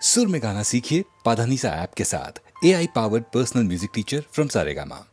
सुर में गाना सीखिए पाधानीसा ऐप के साथ। AI powered personal music teacher from Saregama.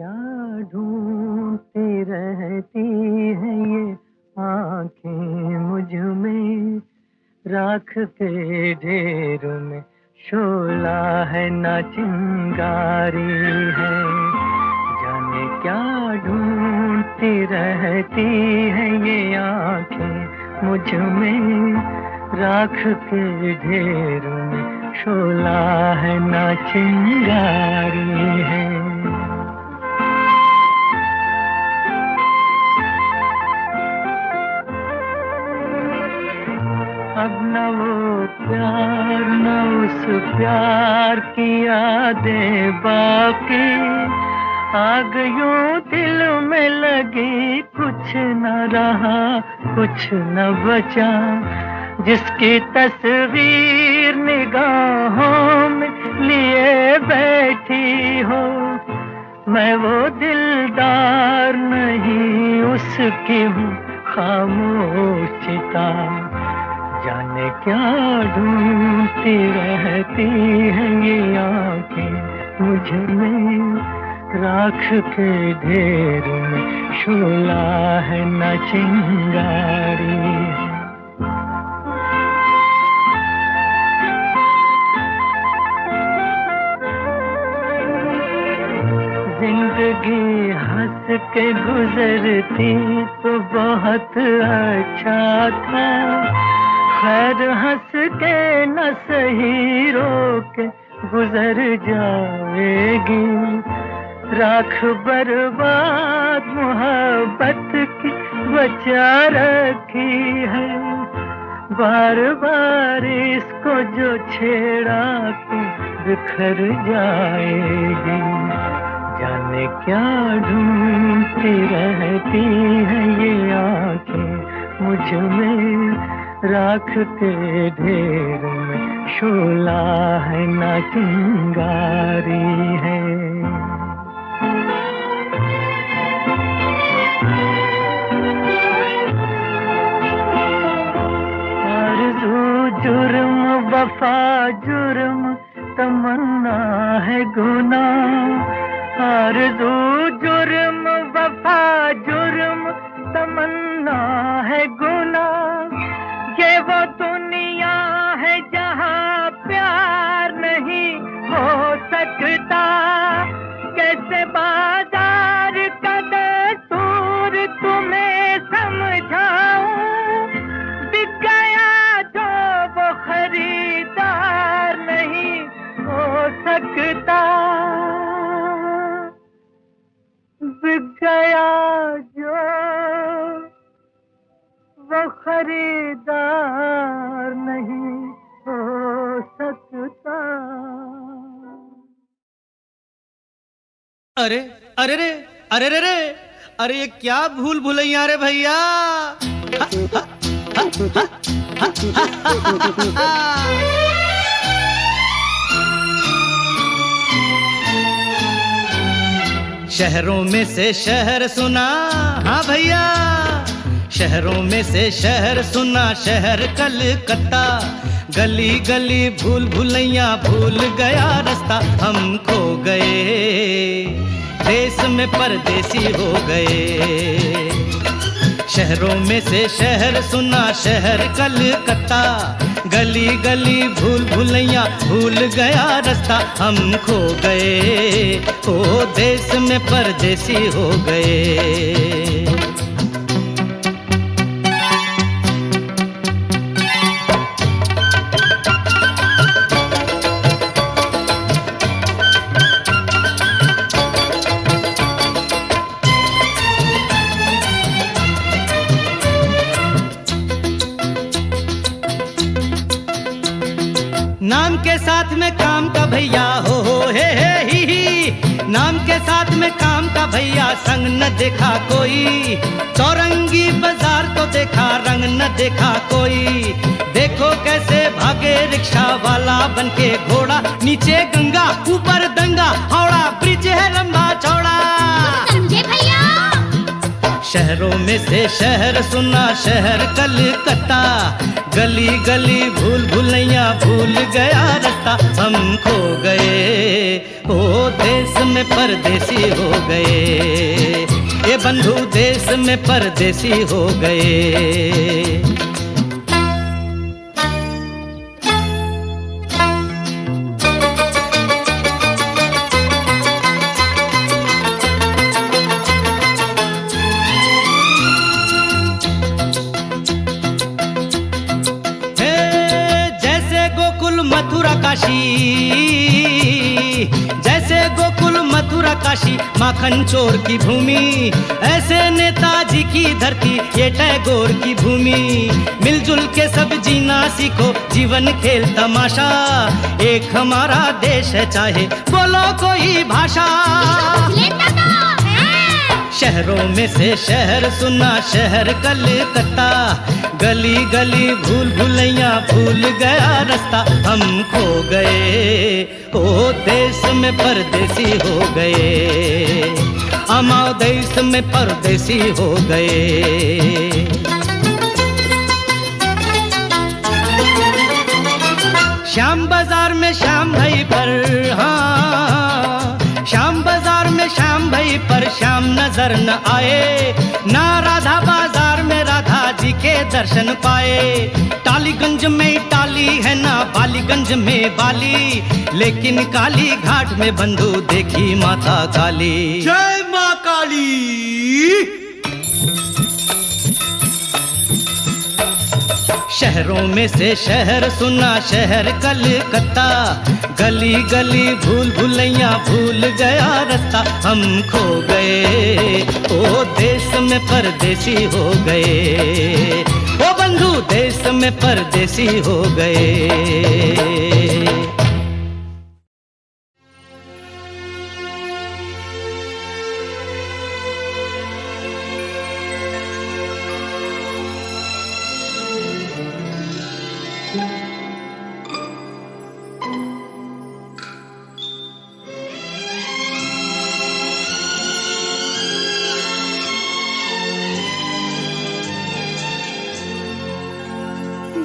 क्या ढूंढती रहती है ये आंखें मुझ में, राख के ढेर में शोला है ना चिंगारी है। जाने क्या ढूंढती रहती है ये आंखें मुझ में, राख के ढेर में शोला है ना चिंगारी है। अब न वो प्यार न उस प्यार की यादें बाकी, आग यूं दिल में लगी, कुछ न रहा कुछ न बचा। जिसकी तस्वीर निगाहों में लिए बैठी हो, मैं वो दिलदार नहीं, उसकी हूँ खामोश चिता। जाने क्या ढूंढती रहती हैं ये आंखें मुझ में, राख के ढेर में शोला है न चिंगारी। जिंदगी हंस के गुजरती तो बहुत अच्छा था, खैर हंस के न सही रो के गुजर जाएगी। राख बर्बाद मोहब्बत की बचा रखी है, बार बार इसको जो छेड़ा तो बिखर जाएगी। जाने क्या ढूंढती रहती हैं ये आंखें मुझ में, राख के ढेर में शोला है ना चिंगारी है। जुर्म वफा जुर्म तमन्ना है गुनाह, आरज़ू जुर्म वफा जुर्म तमन्ना है गुनाह। ये वो दुनिया है जहाँ प्यार नहीं हो सकता, कैसे बाजार का दस्तूर तुम्हें समझाऊं। बिक गया जो वो खरीदार नहीं हो सकता, बिक गया जो वो खरीदार नहीं हो सकता। अरे अरे रे अरे रे रे अरे ये क्या भूल भुलैया रे भैया। शहरों में से शहर सुना, हाँ भैया, शहरों में से शहर सुना, शहर कलकत्ता। गली गली भूल भुलैया भूल गया रास्ता, हम खो गए देश में परदेसी हो गए। शहरों में से शहर सुना, शहर कलकत्ता। गली गली भूल भुलैया भूल गया रास्ता, हम खो गए ओ देश में परदेसी हो गए। नाम के साथ में काम का भैया हो हे ही। नाम के साथ में काम का भैया, संग न देखा कोई। चौरंगी बाजार तो देखा, रंग न देखा कोई। देखो कैसे भागे रिक्शा वाला बनके घोड़ा, नीचे गंगा ऊपर दंगा, हावड़ा ब्रिज है लंबा चौड़ा। समझे भैया। शहरों में से शहर सुना, शहर कलकत्ता। गली गली भूल भुलैया भूल गया रास्ता, हम खो गए ओ देश में परदेसी हो गए। ये बंधु देश में परदेसी हो गए। मथुरा काशी, जैसे गोकुल मथुरा काशी, माखन चोर की भूमि। ऐसे नेताजी की धरती, ये टैगोर की भूमि। मिलजुल के सब जीना सीखो, जीवन खेल तमाशा। एक हमारा देश है चाहे बोलो कोई भाषा। शहरों में से शहर सुना शहर कलकत्ता, गली गली भूल भुलैया भूल गया रास्ता। हम खो गए ओ देश में परदेसी हो गए, अमाओ देश में परदेसी हो गए। श्याम बाजार में श्याम भाई पर, हाँ श्याम बाजार में श्याम भाई पर श्याम नजर न आए, ना राधा बाजार में राधा जी के दर्शन पाए। टालीगंज में टाली है ना बालीगंज में बाली, लेकिन काली घाट में बंधु देखी माता काली। जय माँ काली। शहरों में से शहर सुना शहर कलकत्ता, गली गली भूल भुलैया भूल गया रास्ता। हम खो गए ओ देश में परदेसी हो गए, ओ बंधु देश में परदेसी हो गए।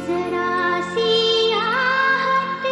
जरा सी आहट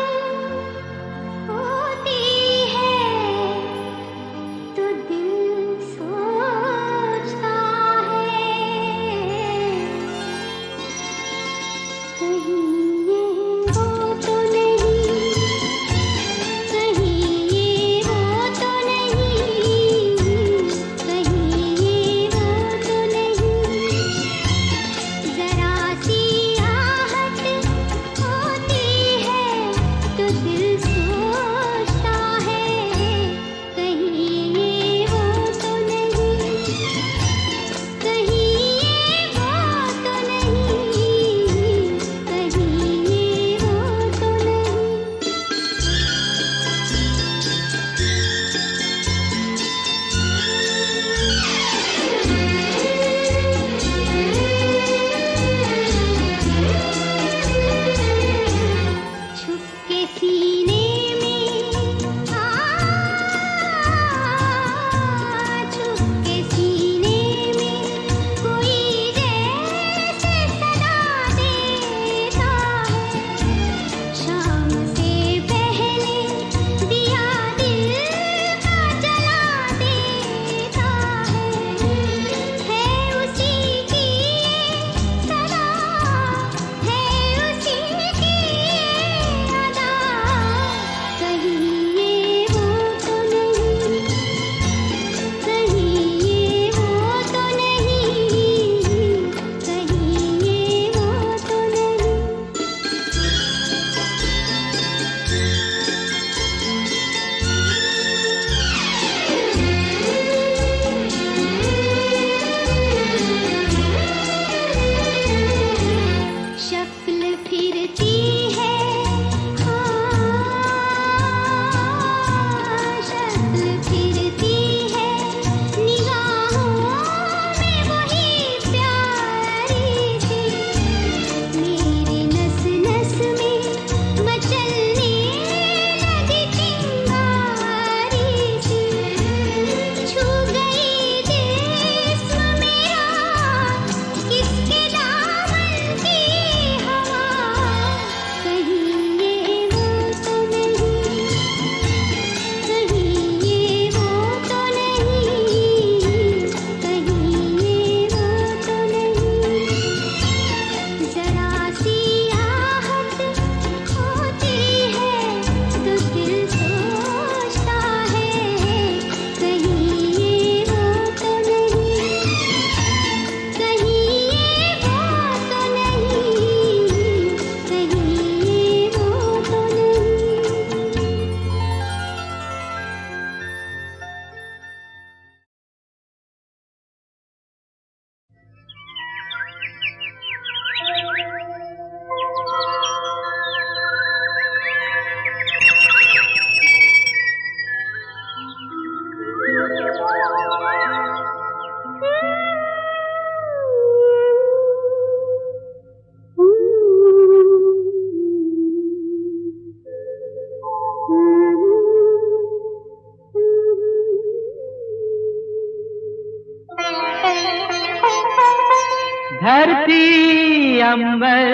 धरती अंबर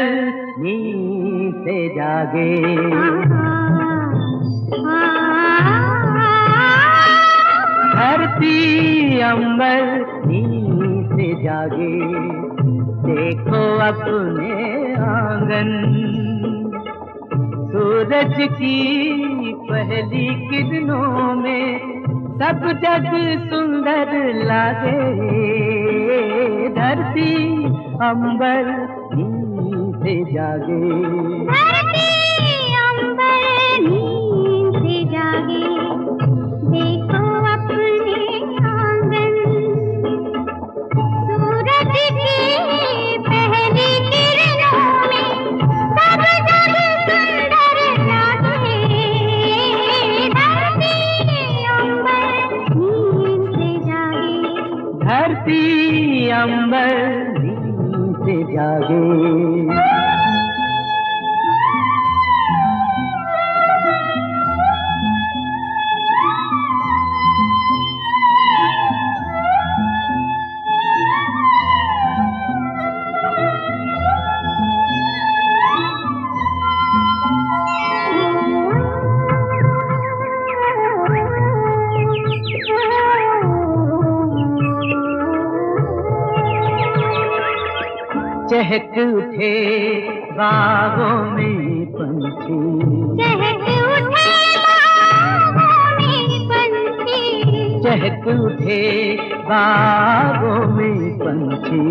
नींद से जागे, धरती अंबर नींद से जागे, देखो अपने आंगन, सूरज की पहली किरणों में सब जग सुंदर लागे, धरती अंबर नींद से जागे, धरती अंबर नींद से जागे, देखो अपने आंगन, सूरज की पहली किरणों में सब जग सुंदर लागे, धरती अंबर नींद से जागे, धरती अंबर नींद से जागे। चहक उठे बागों में पंछी, चहक उठे बागों में पंछी, चहक उठे बागों में पंछी,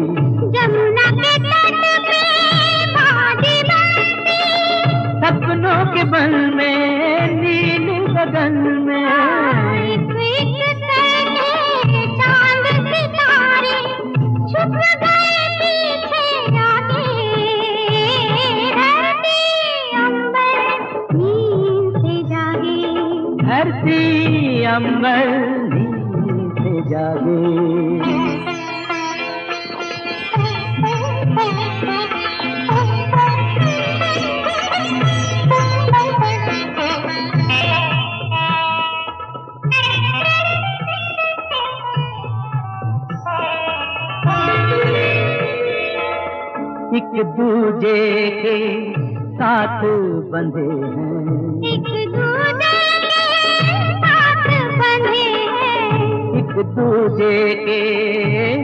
जमुना के तट पे बाजी बनती, सपनों के बन में नील गगन में, एक एक करके चांद सितारे छुप गए पीछे आगे, धरती अंबर नींद से जागे, धरती अंबर नींद से जागे। एक दूजे के साथ बंधे हैं, एक दूजे के साथ बंधे हैं, एक दूजे के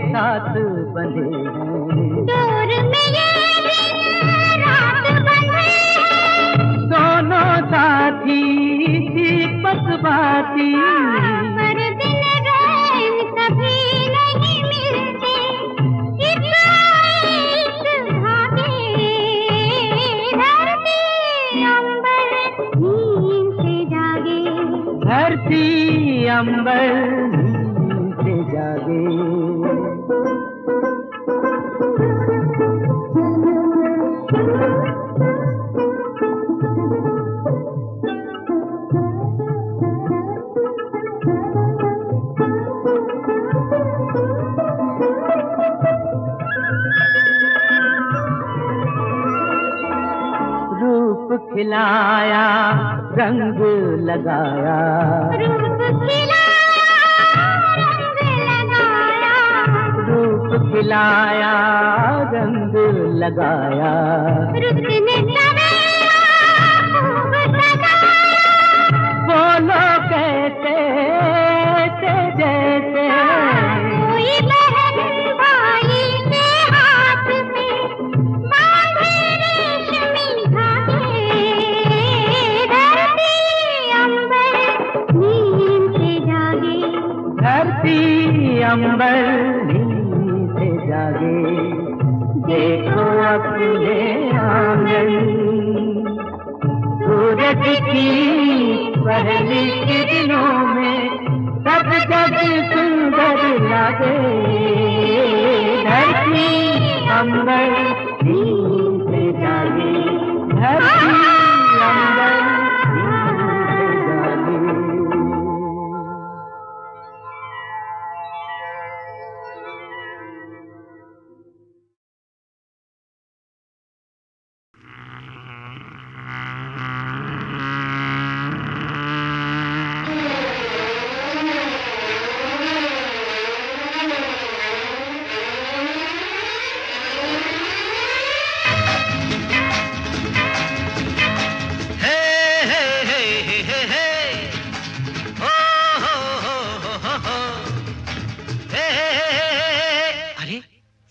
साथ बंधे हैं, डोर में ये दिन रात बंधे हैं, दोनों साथी दीपक बाती, पर दिन रैन कभी नहीं मिलते, एक आए एक भागे, धरती अंबर नींद से जागे, धरती अंबर नींद से जागे। रूप खिलाया रंग लगाया, रूप खिलाया रंग लगाया, रूप खिलाया रंग लगाया, रुत ने सवेरा खूब सजाया, बोलो कैसे से जैसे, कोई बहन भाई के हाथ में बांधे रेशमी धागे, धरती अंबर नींद से जागे, धरती अंबर नींद से जागे, देखो अपने आंगन, सूरज की पहली किरणों में सब जग सुंदर लागे, धरती अंबर नींद से जागे, धरती अंबर नींद से जागे।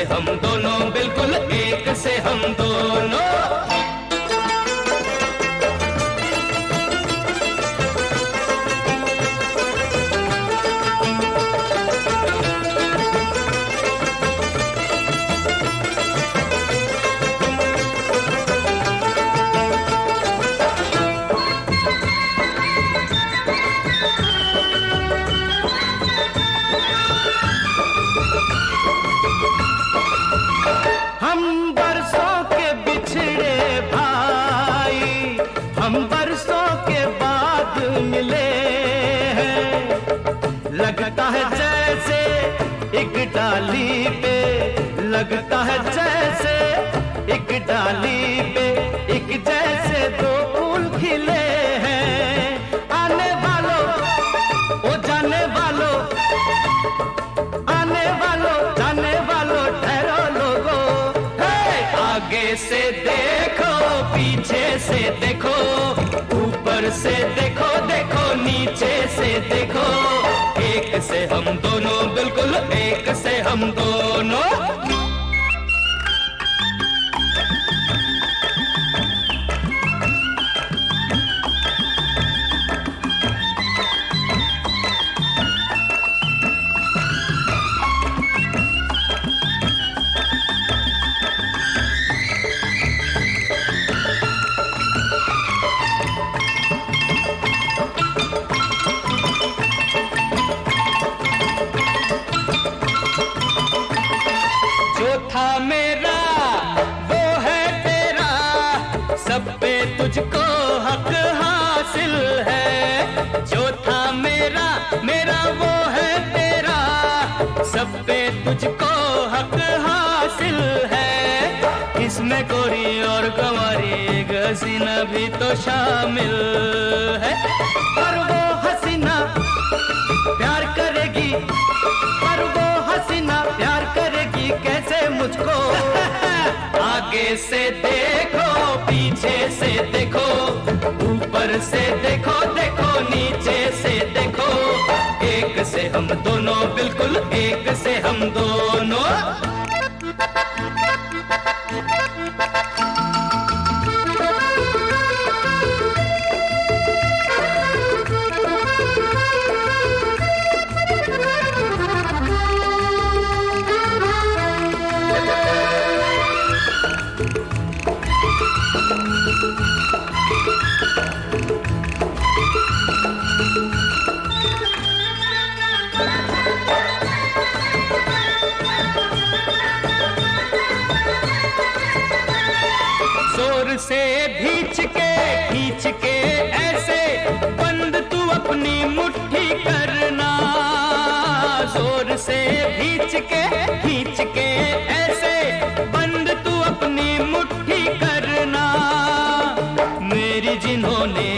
से हम दोनों, बिल्कुल एक से हम दोनों। हम बरसों के बिछड़े भाई, हम बरसों के बाद मिले हैं। लगता है जैसे एक डाली पे, लगता है जैसे एक डाली पे एक जैसे दो फूल खिले हैं। आने वालों, ओ जाने वालों, आने वालों जाने वालों ठहरो लोगों। आगे से देखो, पीछे से देखो, ऊपर से देखो, देखो नीचे से देखो, एक से हम दोनों, बिल्कुल एक से हम दोनों। जो था मेरा वो है तेरा, सब पे तुझको हक हासिल है। जो था मेरा, मेरा वो है तेरा, सब पे तुझको हक हासिल है। इसमें गोरी और गंवारी एक हसीना भी तो शामिल है। पर वो हसीना प्यार करेगी, पर वो हसीना प्यार करेगी कैसे मुझको। आगे से देखो, पीछे से देखो, ऊपर से देखो, देखो नीचे से देखो, एक से हम दोनों, बिल्कुल एक से हम दोनों। जोर से खींच के ऐसे बंद तू अपनी मुट्ठी करना। जोर से खींच के ऐसे बंद तू अपनी मुट्ठी करना। मेरी जिन्होंने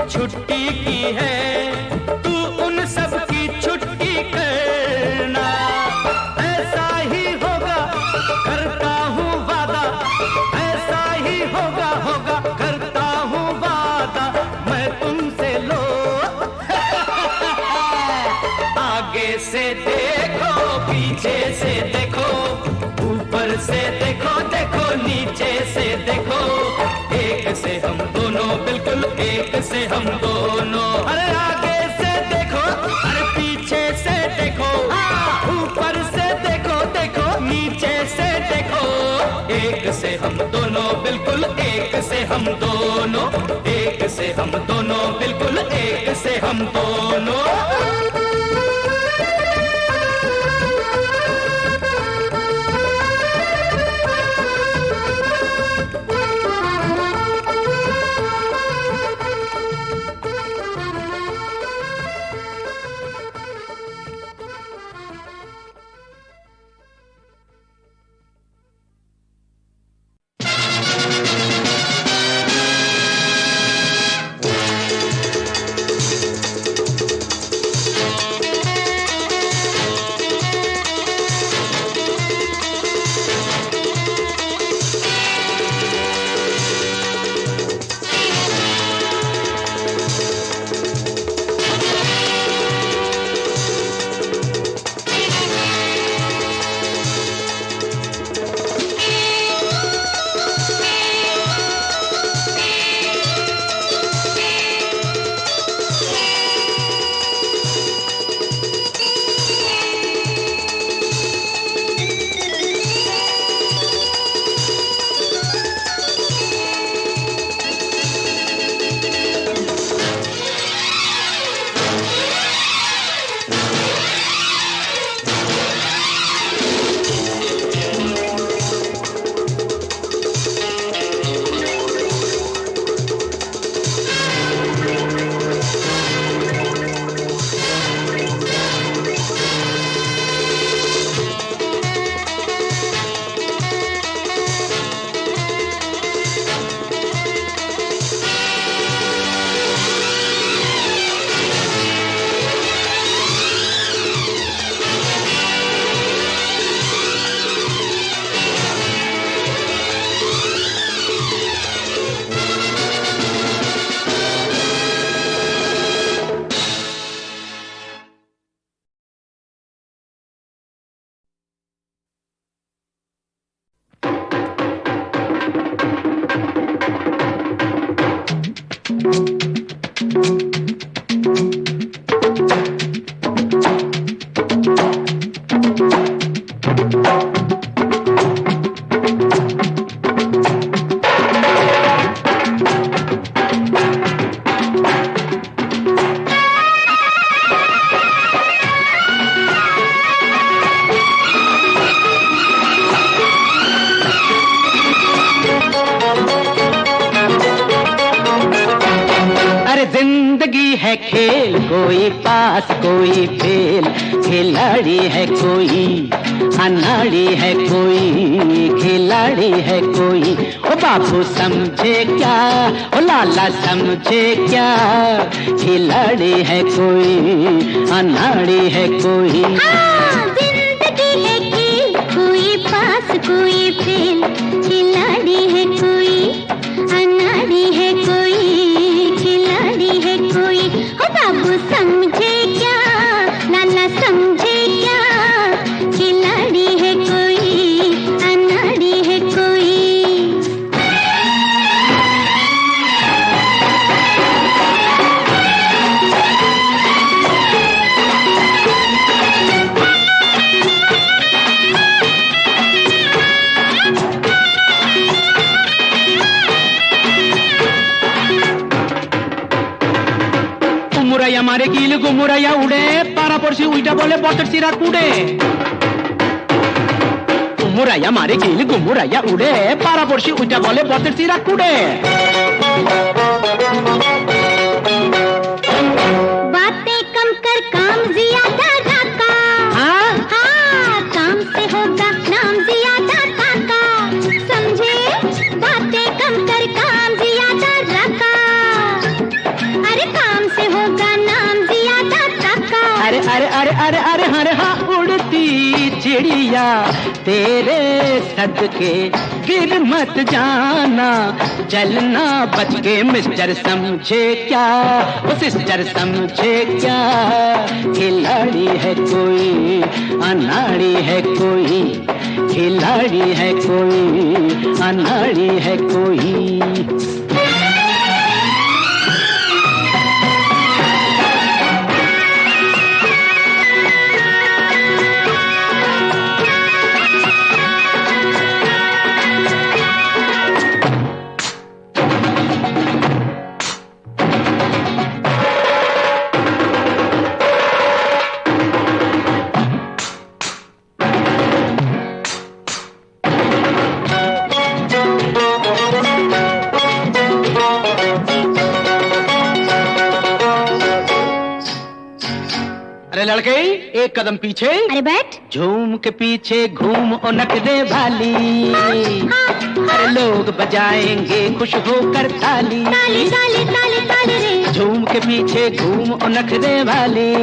छुट्टी की है, तू उन सब की छुट्टी करना। ऐसा ही होगा करता हूँ वादा, ऐसा ही होगा करता हूँ वादा मैं तुमसे लो। आगे से देखो, पीछे से देखो, ऊपर से देखो, देखो नीचे से देखो, एक से हम दोनों, बिल्कुल एक से हम दोनों। अरे आगे से देखो, अरे पीछे से देखो, ऊपर से देखो, देखो नीचे से देखो, एक से हम दोनों, बिल्कुल एक से हम दोनों, एक से हम दोनों, बिल्कुल एक से हम दोनों। है खेल, कोई पास कोई फेल, खिलाड़ी है कोई अनाड़ी है कोई, खिलाड़ी है कोई। ओ बाबू समझे क्या, ओ लाला समझे क्या, खिलाड़ी है कोई अनाड़ी है कोई। जिंदगी है खेल, कोई पास कोई फेल, खिलाड़ी है कोई अनाड़ी है कोई, खिलाड़ी है कोई। ओ बाबू समझे क्या, लाला समझे क्या, खिलाड़ी है कोई अनाड़ी है कोई। मुरैया मारे कील को मुरैया उड़े, पारा पड़सी उल्टा बोले बहुत सिरा कूड़े। मुरैया मारे कील को मुरैया उड़े, पारा पड़सी उल्टा बोले बहुत सिरा कूड़े। बातें कम कर काम ज्यादा रखा, हाँ हाँ काम से होगा नाम ज्यादा काका, समझे? बातें कम कर काम ज्यादा रखा, अरे काम से होगा नाम ज्यादा काका। अरे अरे अरे अरे अरे अरे हाँ उड़ती चिड़िया तेरे सदके गिर मत जाना, चलना बच के मिस्टर समझे क्या, ओ सिस्टर समझे क्या, खिलाड़ी है कोई अनाड़ी है कोई, खिलाड़ी है कोई अनाड़ी है कोई। अरे लड़के एक कदम पीछे, अरे बैठ। झूम के पीछे घूम ओनक दे वाली, अरे लोग बजाएंगे खुश होकर ताली। ताली ताली ताली ताली रे, झूम के पीछे घूम ओनक दे वाली,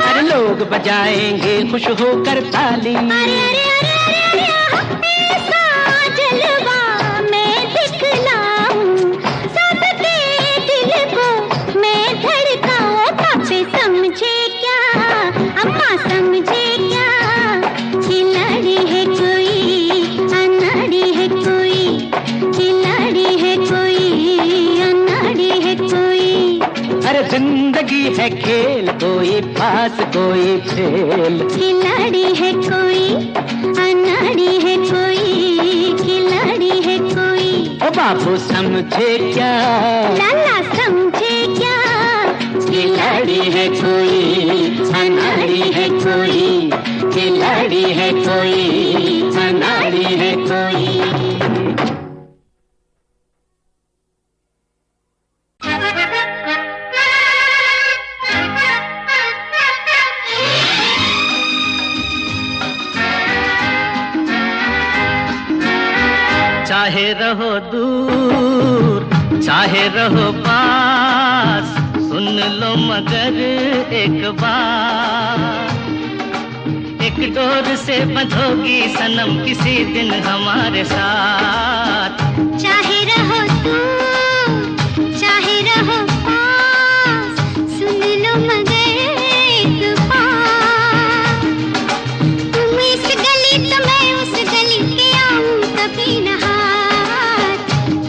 अरे लोग बजाएंगे खुश होकर ताली। अरे अरे अरे अरे ऐसा जलवा मैं दिखलाऊं, सबके दिल को मैं धड़काऊं। पापे समझे क्या, अम्मा समझे क्या, खिलाड़ी है कोई अनाड़ी है कोई, खिलाड़ी है कोई अनाड़ी है कोई। अरे जिंदगी है खेल, कोई पास कोई फेल, खिलाड़ी है कोई अनाड़ी है कोई, खिलाड़ी है कोई। ओ बाबू समझे क्या, लाला समझे क्या, खिलाड़ी है कोई अनाड़ी है कोई, खिलाड़ी है कोई अनाड़ी है कोई। चाहे रहो दूर चाहे रहो पास, सुन लो मगर एक बात, एक डोर से बंधोगी सनम किसी दिन हमारे साथ। चाहे रहो दूर चाहे रहो पास, सुन लो मगर एक बात, तुम इस गली तो मैं उस गली के आऊं कभी न हाथ।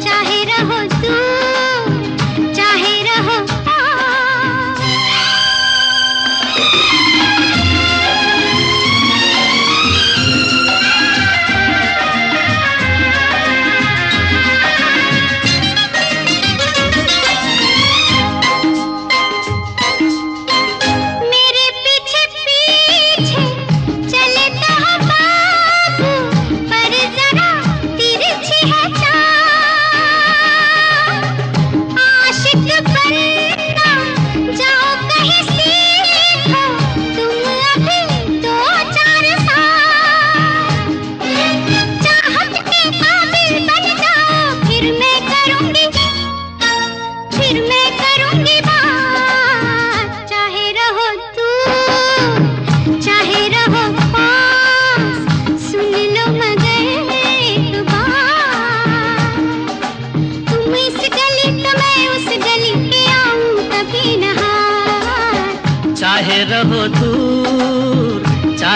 चाहे रहो दूर चाहे रहो पास।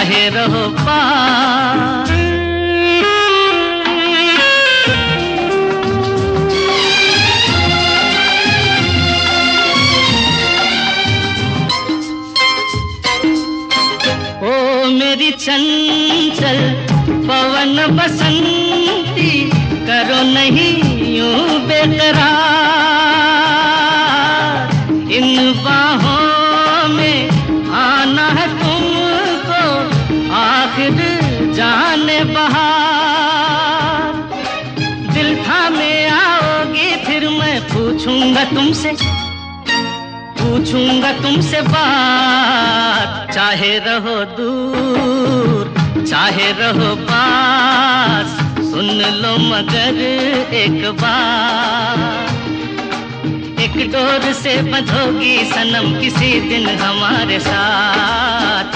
चाहे रहो पास। ओ मेरी चंचल पवन बसंती, करो नहीं यूं बेकरार, इन बाहों में आना है तुमको आखिर जाने बहार। दिल थामे आओगी फिर मैं पूछूंगा तुमसे बात, चाहे रहो दूर चाहे रहो पास, सुन लो मगर एक बार। एक डोर से बंधोगी सनम किसी दिन हमारे साथ।